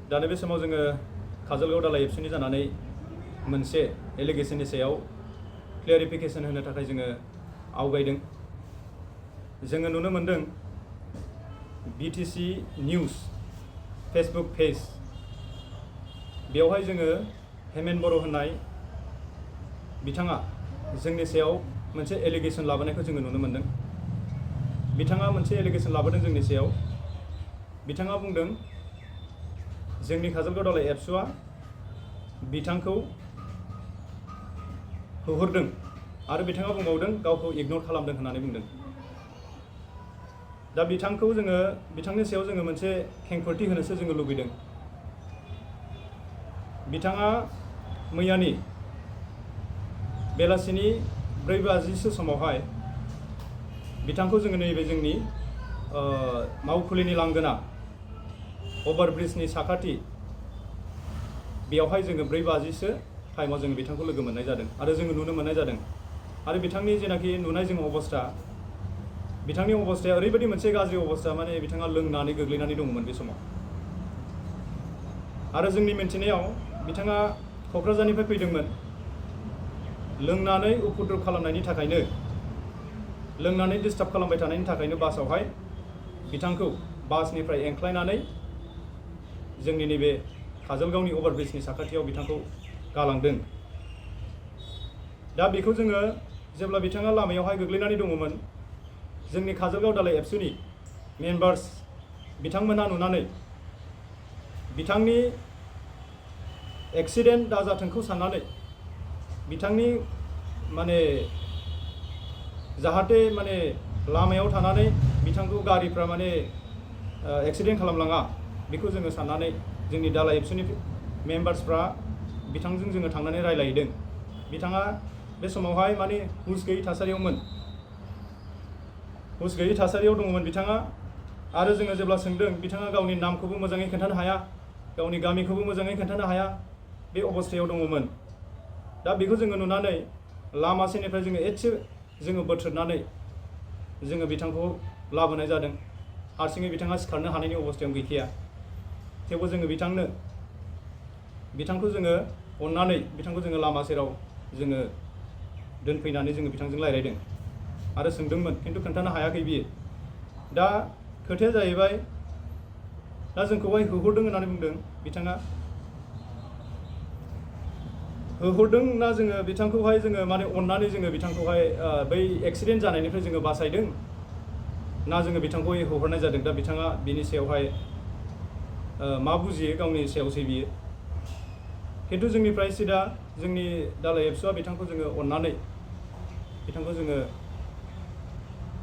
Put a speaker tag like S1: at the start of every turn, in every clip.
S1: दा बे समाव जोङो काजलगाव दालाय एबसुनि जानानै मोनसे एलिगेसननि सायाव क्लियारिफिकेसन होनो थाखाय जोङो आवगायदों। जोङो नुनो मोनदों बिटिसि निउस फेसबुक पेज बेवहाय जोङो हेमेन बर' होननाय बिथाङा जोंनि सायाव मोनसे एलिगेसन लाबोनायखौ जोङो नुनो मोनदों। बिथाङा मोनसे एलिगेसन लाबोदों जोंनि सायाव। बिथाङा बुंदों जोंनि काजलगाव दालाय एबसुआ बिथांखौ होहरदों आरो बिथाङा बुंबावदों गावखौ इगनर खालामदों होननानै बुंदों। दा बिथांनि सायाव जोङो मोनसे खेंफोरथि होनोसो जोङो लुबैदों। बिथाङा मैयानि बेलासिनि 4:30 समावहाय बिथांखौ जोङो नैबे जोंनि मावखुलिनि लांगोना अभारब्रिजनि साखाथि बेयावहाय जोङो 4:50 टाइमाव जोङो बिथांखौ लोगो मोननाय जादों आरो जोङो नुनो मोननाय जादों। आरो बिथांनि जेनाखि नुनाय जों अबस्था, बिथांनि अबस्थाया ओरैबायदि मोनसे गाज्रि अबस्था, माने बिथाङा लोंनानै गोग्लैनानै दङमोन बे समाव। आरो जोंनि मिन्थिनायाव बिथाङा क'क्राझारनिफ्राय फैदोंमोन। लोंनानै उपद्रब खालामनायनि थाखायनो, लोंनानै डिस्टार्ब खालामबाय थानायनि थाखायनो बासावहाय बिथांखौ बासनिफ्राय एंख्लायनानै जोंनि नैबे काजलगावनि अभारब्रिजनि साखाथियाव बिथांखौ गालांदों। दा बेखौ जोङो जेब्ला बिथाङा लामायावहाय गोग्लैनानै दङमोन, जोंनि काजलगाव दालाय एबसुनि मेम्बार्स बिथांमोनहा नुनानै बिथांनि एक्सिडेन्ट दाजाथोंखौ साननानै बिथांनि माने जाहाथे माने लामायाव थानानै बिथांखौ गारिफ्रा माने एक्सिडेन्ट खालामलाङा, बेखौ जोङो साननानै जोंनि दालाय एबसुनि मेम्बार्सफ्रा बिथांजों जोङो थांनानै रायलायहैदों। बिथाङा बे समावहाय माने हुस गैयै थासारियावमोन, हुस गैयै थासारियाव दङमोन बिथाङा। आरो जोङो जेब्ला सोंदों, बिथाङा गावनि नामखौबो मोजाङै खोन्थानो हाया, गावनि गामिखौबो मोजाङै खोन्थानो हाया, बे अबस्थायाव दङमोन। दा बेखौ जोङो नुनानै लामासेनिफ्राय जोङो एसे जोङो बोथ्रोदनानै जोङो बिथांखौ लाबोनाय जादों। हारसिङै बिथाङा सिखारनो हानायनि अबस्थायाव गैखाया। थेवबो जोङो बिथांखौ जोङो अननानै बिथांखौ जोङो लामा सेराव जोङो दोनफैनानै जोङो बिथांजों रायलायदों आरो सोंदोंमोन, खिन्थु खोन्थानो हायाखै बियो। दा खोथाया जाहैबाय, दा जोंखौहाय होहरदों होननानै बुंदों बिथाङा। होहरदों ना जोङो बिथांखौहाय जोङो माने अननानै जोङो बिथांखौहाय बै एक्सिडेन्ट जानायनिफ्राय जोङो बासायदों, ना जोङो बिथांखौहाय होहरनाय जादों। दा बिथाङा बिनि सायावहाय मा बुजियो, गावनि सायावसै बियो। खिन्थु जोंनिफ्राय सिदा जोंनि दालाय एबसुआ बिथांखौ जोङो अननानै बिथांखौ जोङो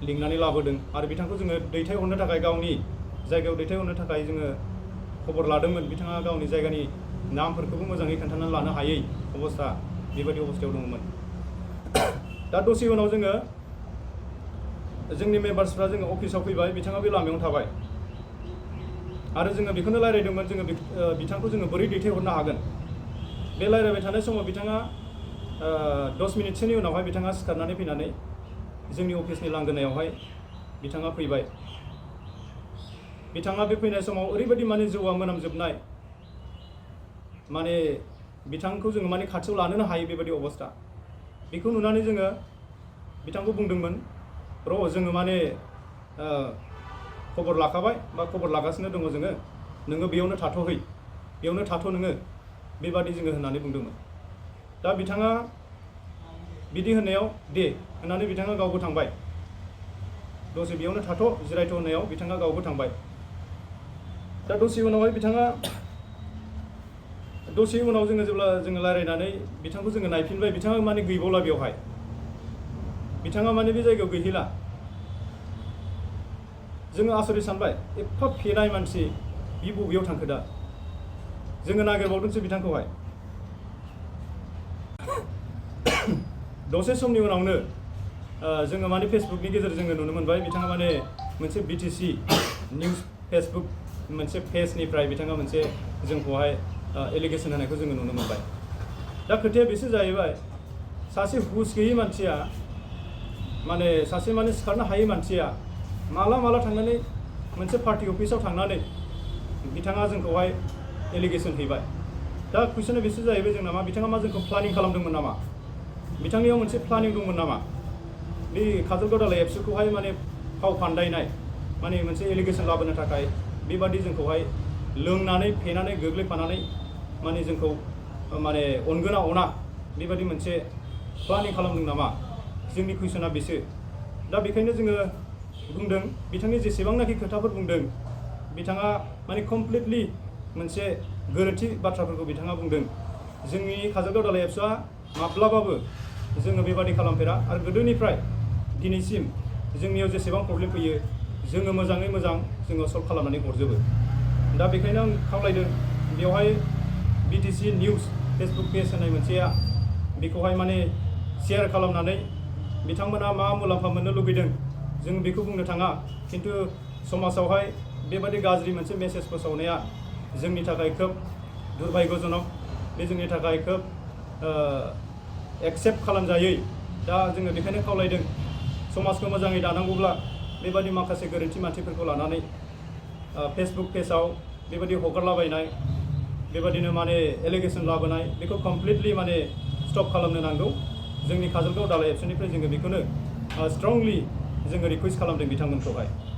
S1: लिंनानै लाबोदों आरो बिथांखौ जोङो दैथायहरनो थाखाय, गावनि जायगायाव दैथायहरनो थाखाय जोङो खबर लादोंमोन। बिथाङा गावनि जायगानि नामफोरखौबो मोजाङै खोन्थानानै लानो हायै अबस्था, बेबायदि अबस्थायाव दङमोन। दा दसे उनाव जोंनि मेम्बार्सफ्रा जोङो अफिसाव फैबाय, बिथाङा बे लामायावनो थाबाय। आरो जोङो बेखौनो रायलायदोंमोन, जोङो बिथांखौ जोङो बोरै दैथायहरनो हागोन। बे रायलायबाय थानाय समाव बिथाङा 10 मिनिटसोनि उनावहाय बिथाङा सिखारनानै फैनानै जोंनि अफिसनि लांगोनायावहाय बिथाङा फैबाय। बिथाङा बे फैनाय समाव ओरैबायदि माने जौआ मोनामजोबनाय, माने बिथांखौ जोङो माने खाथियाव लानोनो हायै बेबायदि अबस्था। बेखौ नुनानै जोङो बिथांखौ बुंदोंमोन, र' जोङो माने खबर लाखाबाय बा खबर लागासिनो दङ जोङो, नोङो बेयावनो थाथ'है, बेयावनो थाथ' नोङो, बेबादि जोङो होननानै बुंदोंमोन। दा बिथाङा बिदि होननायाव दे होननानै बिथाङा गावबो थांबाय। दसे बेयावनो थाथ' जिरायथ' होननायाव बिथाङा गावबो थांबाय। दा दसे उनावहाय दसे उनाव जेब्ला जोङो रायलायनानै बिथांखौ जोङो नायफिनबाय, बिथाङा माने गैबावला बेवहाय, बिथाङा माने बे जायगायाव गैहैला। जोङो आसरित सानबाय, एफा फेनाय मानसि, बि बबेयाव थांखो दा? जोङो नागिरबावदोंसो बिथांखौहाय। दसे समनि उनावनो जोङो माने फेसबुकनि गेजेरजों जोङो नुनो मोनबाय, बिथाङा माने मोनसे बिटिसि निउस फेसबुक मोनसे पेजनिफ्राय बिथाङा मोनसे जोंखौहाय एलिगेसन होनायखौ जोङो नुनो मोनबाय। दा खोथाया बेसो जाहैबाय, सासे हुस गैयै मानसिया, माने सासे माने सिखारनो हायै मानसिया माला थांनानै मोनसे पार्टि अफिसाव थांनानै बिथाङा जोंखौहाय एलिगेसन हैबाय। दा कुइसना बेसो जाहैबाय जोंना मा बिथाङा मा जोंखौ प्लानिं खालामदोंमोन नामा? बिथांनियाव मोनसे प्लानिं दंमोन नामा? बे काजलगाव दालाइ एबसुखौहाय माने फाव फान्दायनाय माने मोनसे एलिगेसन लाबोनो थाखाय बेबादि जोंखौहाय लोंनानै फेनानै गोग्लैफानानै माने जोंखौ माने अनगोना अना बेबादि मोनसे प्लानिं खालामदों नामा? जोंनि कुइसना बेसो। दा बेखायनो जोङो बुंदों बिथांनि जेसेबांनाखि खोथाफोर बुंदों बिथाङा माने कमप्लिटलि मोनसे गोरोन्थि बाथ्राफोरखौ बिथाङा बुंदों। जोंनि काजलगाव दालाइ एबसुआ माब्लाबाबो जोङो बेबादि खालामफेरा आरो गोदोनिफ्राय दिनैसिम जोंनियाव जेसेबां प्रब्लेम फैयो जोङो मोजाङै मोजां जोङो सल्भ खालामनानै हरजोबो। दा बेखायनो आं खावलायदों बेवहाय बिटिसि निउस फेसबुक पेज होननाय मोनसेया बेखौहाय माने शेयार खालामनानै बिथांमोना मा मुलाम्फा मोननो लुबैदों जों बेखौ बुंनो थाङा, खिन्थु समाजावहाय बेबादि गाज्रि मोनसे मेसेज फोसावनाया जोंनि थाखाय खोब दुर्भाग्यजनक, बे जोंनि थाखाय खोब एक्सेप्ट खालामजायै। दा जोङो बेखायनो खावलायदों समाजखौ मोजाङै दानांगौब्ला बेबादि माखासे गोरोन्थि मानसिफोरखौ लानानै फेसबुक पेजाव बेबादि हगारलाबायनाय बेबादिनो माने एलिगेसन लाबोनाय बेखौ कमप्लिटलि माने स्टप खालामनो नांगौ। जोंनि काजलगाव दालाइ एबसुनिफ्राय जोङो बेखौनो स्ट्रंलि जोङो रिकुवेस्ट खालामदों बिथांमोनखौहाय।